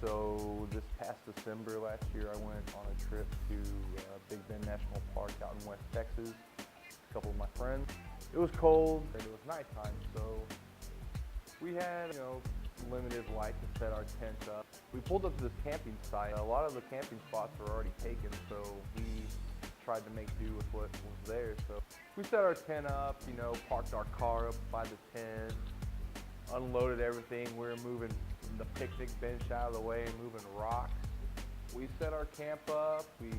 So this past December last year, I went on a trip to Big Bend National Park out in West Texas with a couple of my friends. It was cold and it was nighttime, so we had, limited light to set our tent up. We pulled up to this camping site. A lot of the camping spots were already taken, so we tried to make do with what was there. So we set our tent up, parked our car up by the tent, unloaded everything. We were moving the picnic bench out of the way and moving rocks. We set our camp up, we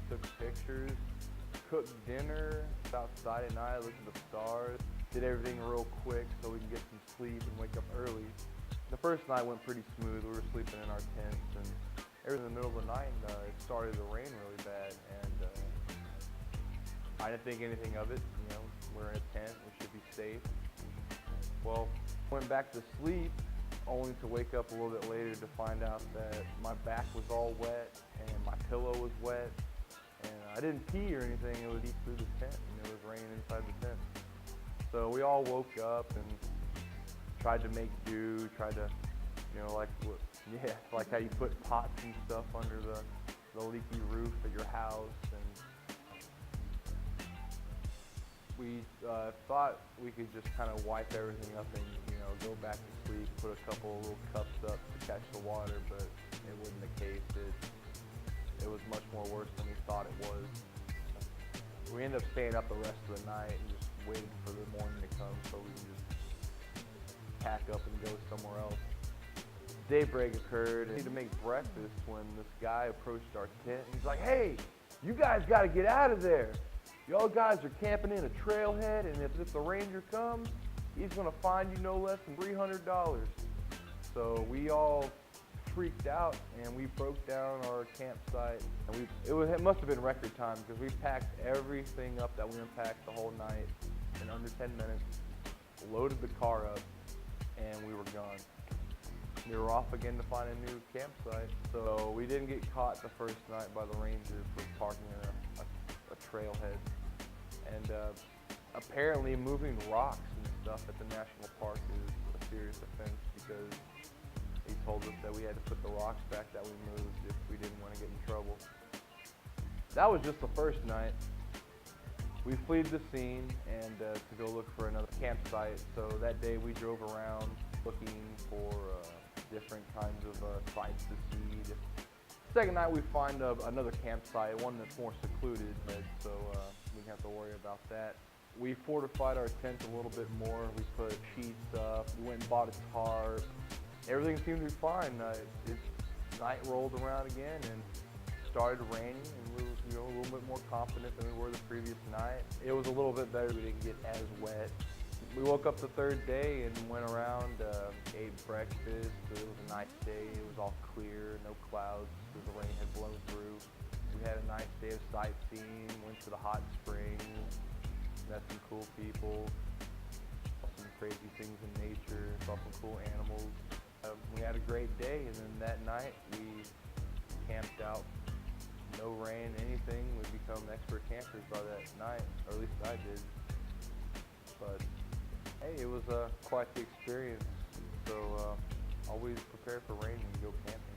took pictures, cooked dinner outside at night, looked at the stars, did everything real quick so we can get some sleep and wake up early. The first night went pretty smooth. We were sleeping in our tents, and in the middle of the night, it started to rain really bad, and I didn't think anything of it. We're in a tent, we should be safe. Well, went back to sleep, only to wake up a little bit later to find out that my back was all wet and my pillow was wet, and I didn't pee or anything. It was through the tent, and it was raining inside the tent. So we all woke up and tried to make do, tried to, like how you put pots and stuff under the leaky roof at your house. And we thought we could just kind of wipe everything up and, go back to sleep, put a couple of little cups up to catch the water, but it wasn't the case. It was much more worse than we thought it was. We ended up staying up the rest of the night and just waiting for the morning to come so we can just pack up and go somewhere else. Daybreak occurred, and we had to make breakfast when this guy approached our tent, and he's like, "Hey, you guys got to get out of there. Y'all guys are camping in a trailhead, and if the ranger comes, he's going to fine you no less than $300. So we all freaked out, and we broke down our campsite, and it must have been record time because we packed everything up that we unpacked the whole night in under 10 minutes, loaded the car up, and we were gone. We were off again to find a new campsite. So we didn't get caught the first night by the ranger for parking in a trailhead. And apparently moving rocks and stuff at the national park is a serious offense because he told us that we had to put the rocks back that we moved if we didn't want to get in trouble. That was just the first night. We fled the scene and to go look for another campsite. So that day we drove around looking for different kinds of sites to see. Second night we find another campsite, one that's more secluded, so we didn't have to worry about that. We fortified our tent a little bit more. We put sheets up. We went and bought a tarp. Everything seemed to be fine. Night rolled around again and started raining, and we were a little bit more confident than we were the previous night. It was a little bit better. We didn't get as wet. We woke up the third day and went around, ate breakfast. It was a nice day. It was all clear, no clouds because the rain had blown through. We had a nice day of sightseeing, went to the hot springs, met some cool people, saw some crazy things in nature, saw some cool animals. We had a great day, and then that night we camped out. No rain, anything. We become expert campers by that night, or at least I did. But hey, it was quite the experience. So always prepare for rain when you go camping.